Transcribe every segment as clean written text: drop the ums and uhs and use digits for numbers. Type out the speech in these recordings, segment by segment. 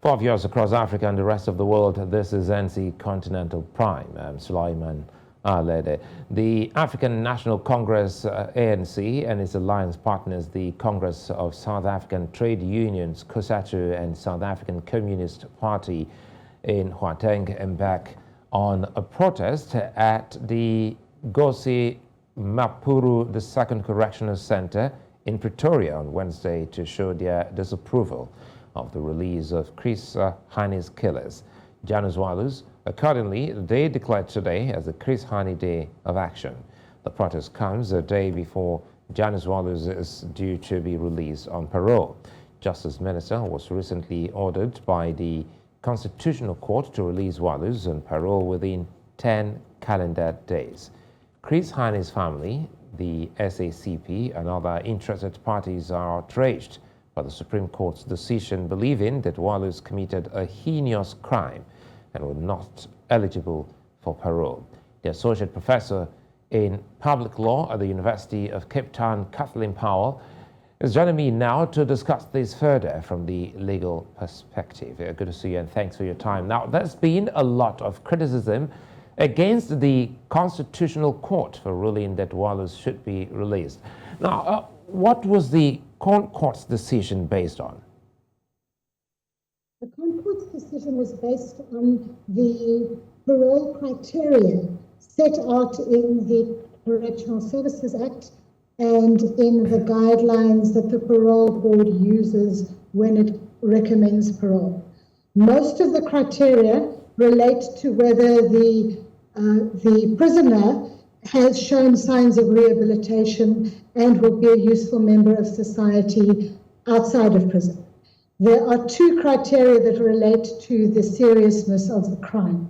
For viewers across Africa and the rest of the world, this is NC Continental Prime. I'm Sulaiman Alede. The African National Congress, ANC, and its alliance partners, the Congress of South African Trade Unions, COSATU, and South African Communist Party in Gauteng, embarked on a protest at the Kgosi Mampuru, the second correctional center in Pretoria on Wednesday to show their disapproval of the release of Chris Hani's killers, Janusz Walus. Accordingly, they declared today as the Chris Hani Day of Action. The protest comes a day before Janusz Walus is due to be released on parole. Justice Minister was recently ordered by the Constitutional Court to release Walus on parole within 10 calendar days. Chris Hani's family, the SACP, and other interested parties are outraged by the Supreme Court's decision, believing that Walus committed a heinous crime and was not eligible for parole. The Associate Professor in Public Law at the University of Cape Town, Cathleen Powell, is joining me now to discuss this further from the legal perspective. Good to see you and thanks for your time. Now, there's been a lot of criticism against the Constitutional Court for ruling that Walus should be released. Now, what was the Court's decision based on? The Court's decision was based on the parole criteria set out in the Correctional Services Act and in the guidelines that the Parole Board uses when it recommends parole. Most of the criteria relate to whether the prisoner has shown signs of rehabilitation and will be a useful member of society outside of prison. There are two criteria that relate to the seriousness of the crime.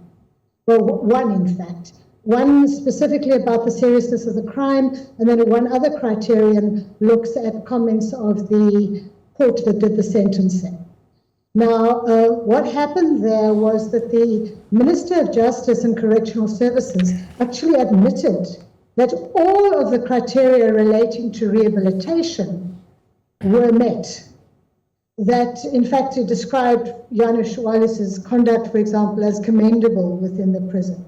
Well, one in fact. One specifically about the seriousness of the crime, and then one other criterion looks at comments of the court that did the sentencing. Now, what happened there was that the Minister of Justice and Correctional Services actually admitted that all of the criteria relating to rehabilitation were met. That, in fact, he described Janusz Walus's conduct, for example, as commendable within the prison.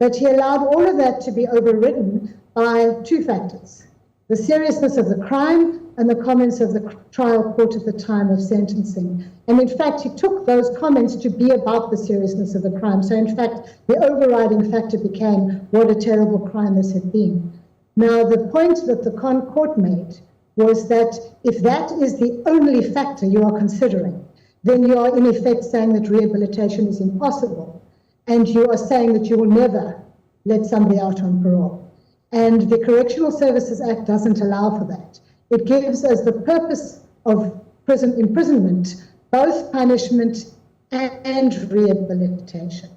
But he allowed all of that to be overridden by two factors: the seriousness of the crime and the comments of the trial court at the time of sentencing. And in fact, he took those comments to be about the seriousness of the crime. So in fact, the overriding factor became what a terrible crime this had been. Now, the point that the court made was that if that is the only factor you are considering, then you are in effect saying that rehabilitation is impossible. And you are saying that you will never let somebody out on parole. And the Correctional Services Act doesn't allow for that. It gives as the purpose of prison imprisonment both punishment and rehabilitation.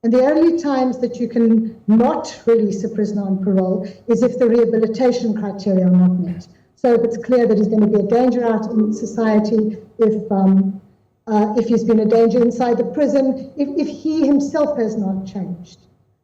And the only times that you can not release a prisoner on parole is if the rehabilitation criteria are not met. So if it's clear that he's going to be a danger out in society, if he's been a danger inside the prison, if he himself has not changed.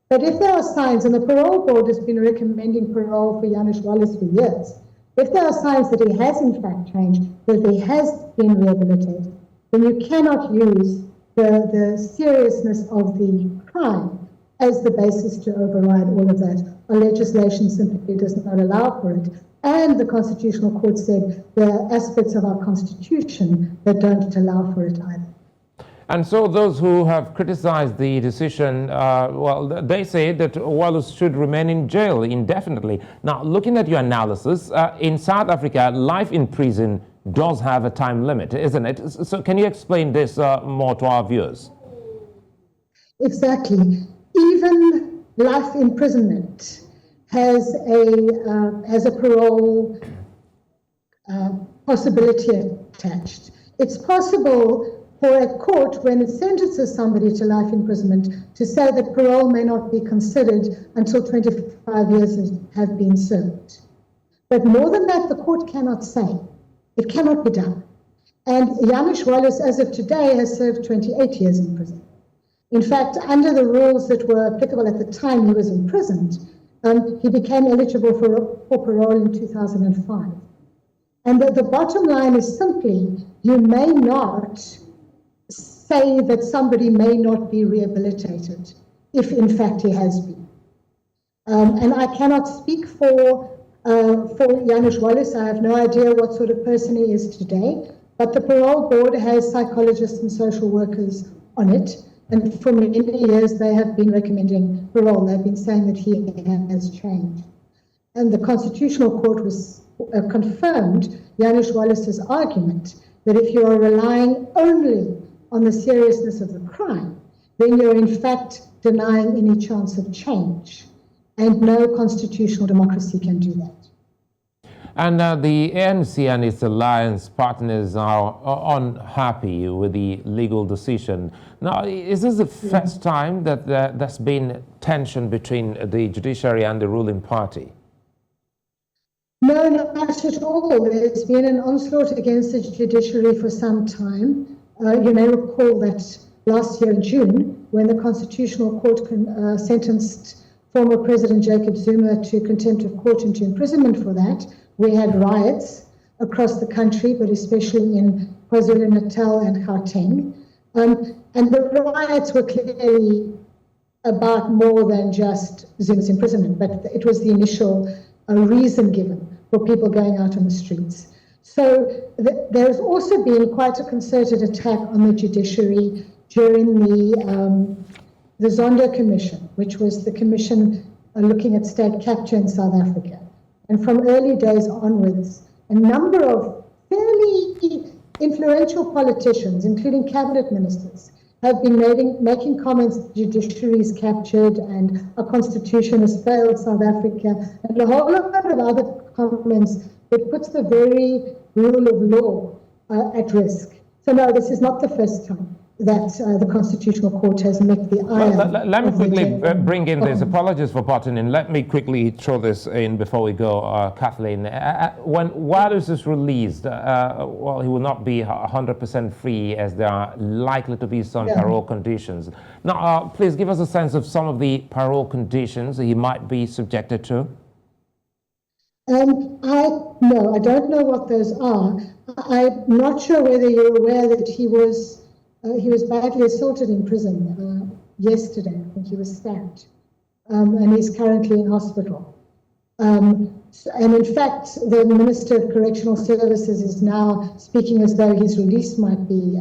But if there are signs, and the parole board has been recommending parole for Janusz Walus for years, if there are signs that he has in fact changed, that he has been rehabilitated, then you cannot use the seriousness of the crime as the basis to override all of that. Our legislation simply does not allow for it. And the Constitutional Court said there are aspects of our Constitution that don't allow for it either. And so those who have criticized the decision, well, they say that Walus should remain in jail indefinitely. Now, looking at your analysis, in South Africa, life in prison does have a time limit, isn't it? So can you explain this more to our viewers? Exactly. Even life imprisonment has a parole possibility attached. It's possible for a court, when it sentences somebody to life imprisonment, to say that parole may not be considered until 25 years have been served. But more than that, the court cannot say. It cannot be done. And Janusz Walus, as of today, has served 28 years in prison. In fact, under the rules that were applicable at the time he was imprisoned, he became eligible for parole in 2005. And the bottom line is simply, you may not say that somebody may not be rehabilitated if in fact he has been. And I cannot speak for Janusz Walus. I have no idea what sort of person he is today, but the parole board has psychologists and social workers on it. And for many years, they have been recommending parole. They've been saying that he has changed. And the Constitutional Court was confirmed Janusz Walus's argument that if you are relying only on the seriousness of the crime, then you're in fact denying any chance of change. And no constitutional democracy can do that. And the ANC and its alliance partners are unhappy with the legal decision. Now, is this the first time that there's been tension between the judiciary and the ruling party? No, not at all. There's been an onslaught against the judiciary for some time. You may recall that last year in June, when the Constitutional Court sentenced former President Jacob Zuma to contempt of court and to imprisonment for that, we had riots across the country, but especially in KwaZulu-Natal and Gauteng. And the riots were clearly about more than just Zuma's imprisonment, but it was the initial reason given for people going out on the streets. So there's also been quite a concerted attack on the judiciary during the Zondo Commission, which was the commission looking at state capture in South Africa. And from early days onwards, a number of fairly influential politicians, including cabinet ministers, have been making comments that the judiciary is captured and our constitution has failed South Africa, and a whole lot of other comments that puts the very rule of law at risk. So no, this is not the first time that the Constitutional Court has met the ire. Let me quickly bring in this. Apologies for butting in. Let me quickly throw this in before we go, Kathleen. When Walus is released, well, he will not be 100% free, as there are likely to be some parole conditions. Now, please give us a sense of some of the parole conditions he might be subjected to. No, I don't know what those are. I'm not sure whether you're aware that he was badly assaulted in prison yesterday. I think he was stabbed, and he's currently in hospital. And in fact, the Minister of Correctional Services is now speaking as though his release might be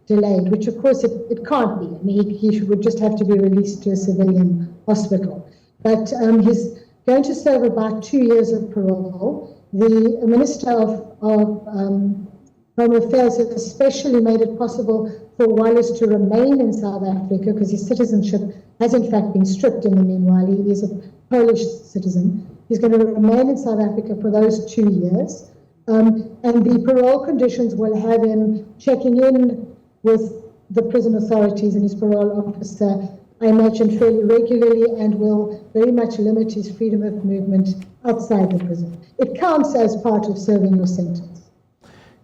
delayed, which of course it can't be. I mean, he would just have to be released to a civilian hospital. But he's going to serve about 2 years of parole. The Minister of Home Affairs has especially made it possible for Walus to remain in South Africa because his citizenship has in fact been stripped in the meanwhile. He is a Polish citizen. He's going to remain in South Africa for those 2 years. And the parole conditions will have him checking in with the prison authorities and his parole officer, I imagine, fairly regularly, and will very much limit his freedom of movement outside the prison. It counts as part of serving your sentence.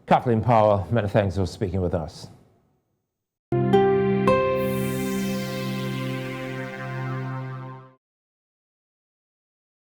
Cathleen Powell, many thanks for speaking with us.